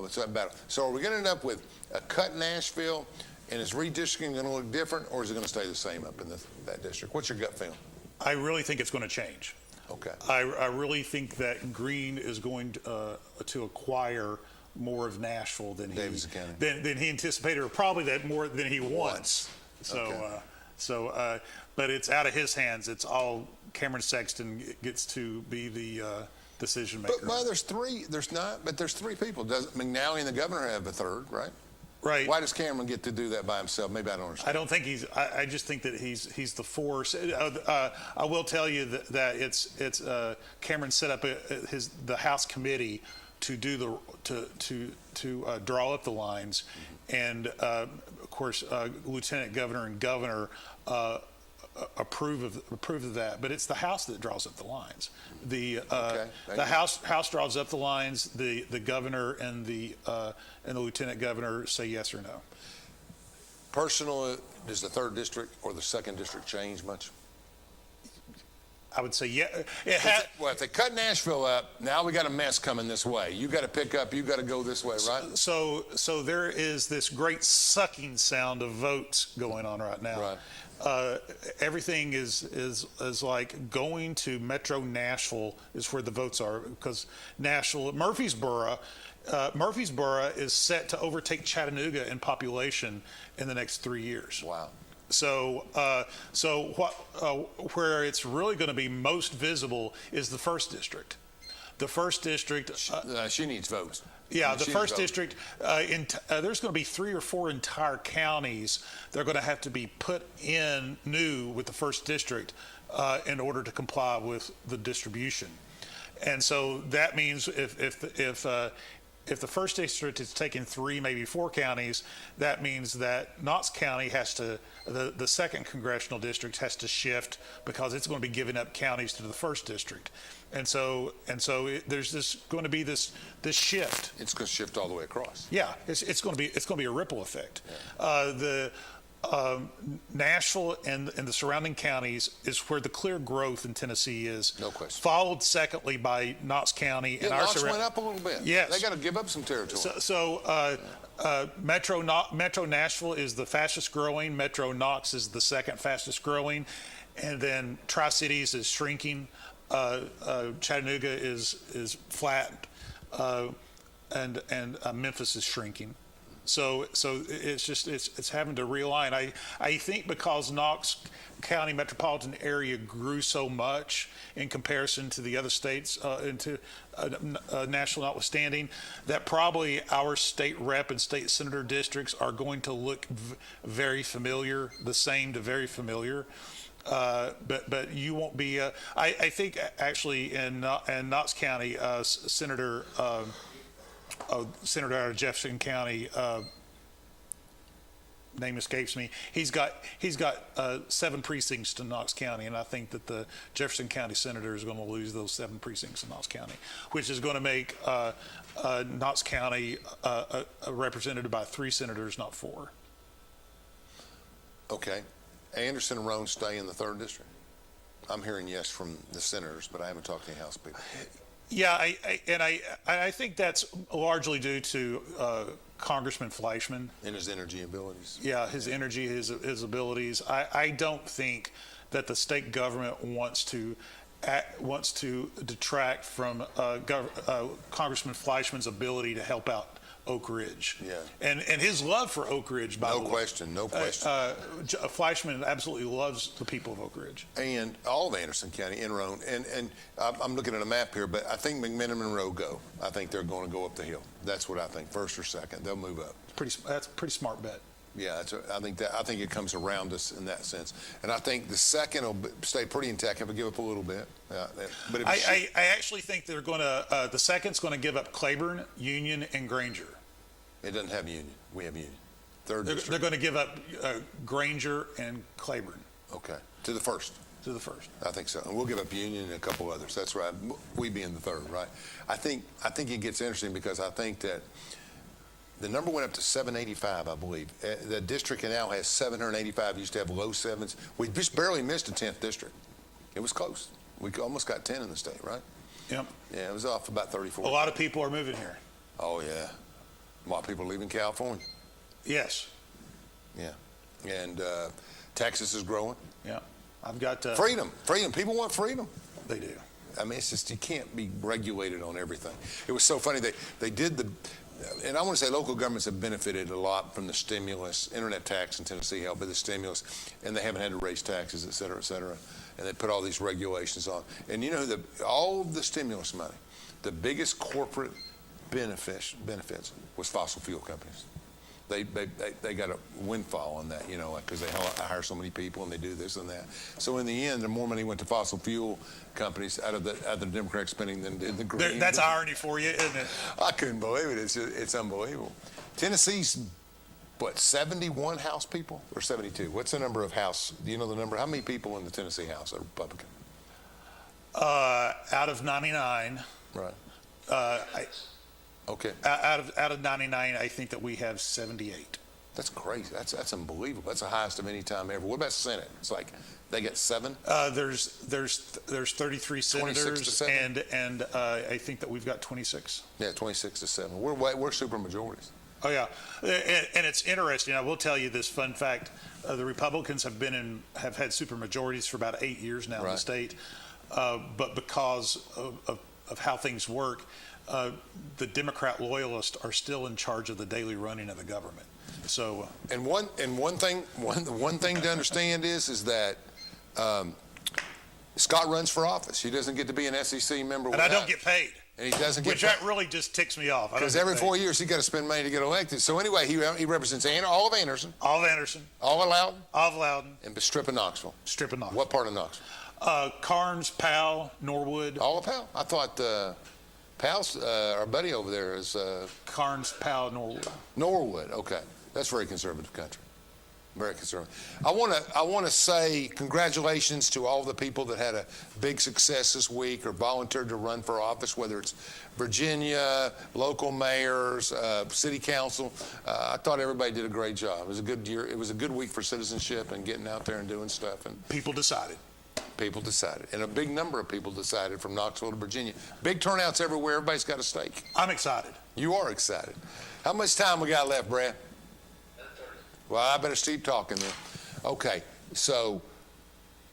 So are we going to end up with a cut Nashville, and is redistricting going to look different, or is it going to stay the same up in that district? What's your gut feeling? I really think it's going to change. Okay. I really think that Green is going to acquire more of Nashville than he anticipated, or probably that more than he wants. So, but it's out of his hands. It's all Cameron Sexton gets to be the decision maker. But there's 3. There's not. But there's 3 people. Does McNally and the governor have a 3rd, right? Right. Why does Cameron get to do that by himself? Maybe I don't understand. I don't think I just think that he's the force. I will tell you that it's Cameron set up the House committee to do to draw up the lines, and of course Lieutenant Governor and Governor approve of that. But it's the House that draws up the lines. The House draws up the lines. The governor and the lieutenant governor say yes or no. Personally, does the 3rd district or the 2nd district change much? I would say yeah. If they cut Nashville up, now we got a mess coming this way. You got to pick up. You got to go this way, right? So there is this great sucking sound of votes going on right now. Right. Everything is like going to Metro Nashville is where the votes are, because Nashville, Murfreesboro is set to overtake Chattanooga in population in the next 3 years. Wow. So where it's really going to be most visible is the 1st district. The 1st district. She needs votes. Yeah, the 1st district. There's going to be 3 or 4 entire counties that are going to have to be put in new with the 1st district in order to comply with the distribution. And so that means if the 1st district is taking 3, maybe 4 counties, that means that Knox County has to, the 2nd congressional district has to shift, because it's going to be giving up counties to the 1st district. And so there's going to be this shift. It's going to shift all the way across. Yeah, it's going to be a ripple effect. Yeah. Nashville and the surrounding counties is where the clear growth in Tennessee is. No question. Followed secondly by Knox County. Yeah, Knox went up a little bit. Yes. They got to give up some territory. Metro Nashville is the fastest growing. Metro Knox is the 2nd fastest growing. And then Tri-Cities is shrinking. Chattanooga is flat. And Memphis is shrinking. So it's having to realign. I think because Knox County metropolitan area grew so much in comparison to the other states, national notwithstanding, that probably our state rep and state senator districts are going to look very familiar, the same to very familiar. But you won't be. I think actually in Knox County, Senator out of Jefferson County, name escapes me. He's got 7 precincts to Knox County, and I think that the Jefferson County senator is going to lose those 7 precincts in Knox County, which is going to make Knox County represented by 3 senators, not 4. Okay. Anderson and Roane stay in the 3rd district. I'm hearing yes from the senators, but I haven't talked to any House people. Yeah, I think that's largely due to Congressman Fleischman. And his energy abilities. Yeah, his energy, his abilities. I don't think that the state government wants to detract from Congressman Fleischman's ability to help out Oak Ridge. Yeah. And his love for Oak Ridge, by the way. No question. Fleischman absolutely loves the people of Oak Ridge. And all of Anderson County and Roane. And I'm looking at a map here, but I think McMinn and Monroe go. I think they're going to go up the hill. That's what I think, first or second. They'll move up. That's a pretty smart bet. Yeah, I think it comes around us in that sense. And I think the second will stay pretty intact. Have to give up a little bit. But I actually think they're going to, the second's going to give up Claiborne, Union, and Granger. It doesn't have Union. We have Union. They're going to give up Granger and Claiborne. Okay. To the first. To the first. I think so. And we'll give up Union and a couple others. That's right. We being the third, right? I think it gets interesting because I think that the number went up to 785, I believe. The district now has 785. Used to have low sevens. We just barely missed a 10th district. It was close. We almost got 10 in the state, right? Yep. Yeah, it was off about 34. A lot of people are moving here. Oh, yeah. A lot of people leaving California. Yes. Yeah. And Texas is growing. Yeah. I've got... freedom. People want freedom. They do. I mean, it's just, you can't be regulated on everything. It was so funny. They did the... And I want to say local governments have benefited a lot from the stimulus. Internet tax in Tennessee helped with the stimulus, and they haven't had to raise taxes, et cetera, et cetera. And they put all these regulations on. And you know, all of the stimulus money, the biggest corporate benefits was fossil fuel companies. They got a windfall on that, you know, because they hire so many people and they do this and that. So in the end, the more money went to fossil fuel companies out of the Democratic spending than did the Green. That's irony for you, isn't it? I couldn't believe it. It's unbelievable. Tennessee's, what, 71 House people or 72? What's the number of House? Do you know the number? How many people in the Tennessee House are Republican? Out of 99. Right. Okay. Out of 99, I think that we have 78. That's crazy. That's unbelievable. That's the highest of any time ever. What about Senate? It's like they get 7. There's 33 senators, and I think that we've got 26. Yeah, 26 to 7. We're super majorities. Oh yeah, and it's interesting. I will tell you this fun fact: the Republicans have had super majorities for about 8 years now in the state, but because of how things work. The Democrat loyalists are still in charge of the daily running of the government. So, one thing to understand is that Scott runs for office. He doesn't get to be an SEC member, and I don't get paid. And he doesn't get which that really just ticks me off. Because every 4 years he got to spend money to get elected. So anyway, he represents all of Anderson, all of Loudon, and the Strip of Knoxville. What part of Knoxville? Carnes, Powell, Norwood. All of Powell. I thought. Powell's, our buddy over there is... Carnes, Powell, Norwood. Norwood, okay. That's very conservative country. Very conservative. I want to say congratulations to all the people that had a big success this week or volunteered to run for office, whether it's Virginia, local mayors, city council. I thought everybody did a great job. It was a good year. It was a good week for citizenship and getting out there and doing stuff. And people decided. And a big number of people decided from Knoxville to Virginia. Big turnouts everywhere. Everybody's got a stake. I'm excited. You are excited. How much time we got left, Brad? 10:30. Well, I better keep talking then. Okay, so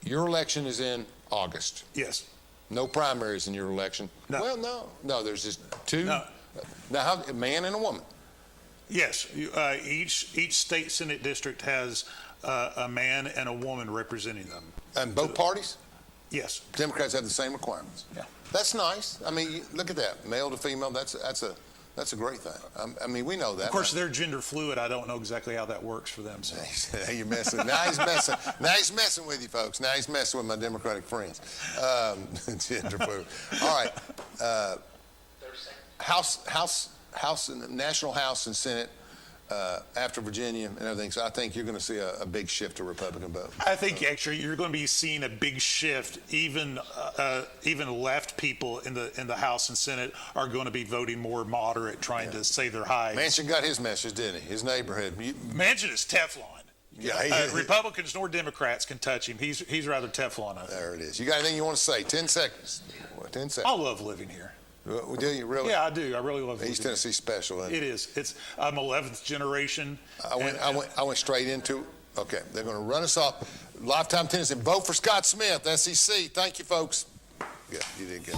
your election is in August. Yes. No primaries in your election? No. Well, no. There's just 2. No. Now, a man and a woman. Yes. Each state senate district has a man and a woman representing them. And both parties? Yes. Democrats have the same requirements. Yeah. That's nice. I mean, look at that. Male to female, that's a great thing. I mean, we know that. Of course, they're gender fluid. I don't know exactly how that works for them. So. You're messing. Now he's messing. Now he's messing with you, folks. Now he's messing with my Democratic friends. Gender fluid. All right. National House and Senate. After Virginia and everything, so I think you're going to see a big shift to Republican vote. I think actually you're going to be seeing a big shift. Even left people in the House and Senate are going to be voting more moderate, trying to say their highs. Manchin got his message, didn't he? His neighborhood. Manchin is Teflon. Yeah, Republicans nor Democrats can touch him. He's rather Teflon. I think. There it is. You got anything you want to say? 10 seconds. 10 seconds. I love living here. Do you really? Yeah, I do. I really love East Tennessee special. It is. I'm 11th generation. I went straight into. Okay, they're going to run us off. Lifetime Tennis and vote for Scott Smith, SEC. Thank you, folks. Good, you did good.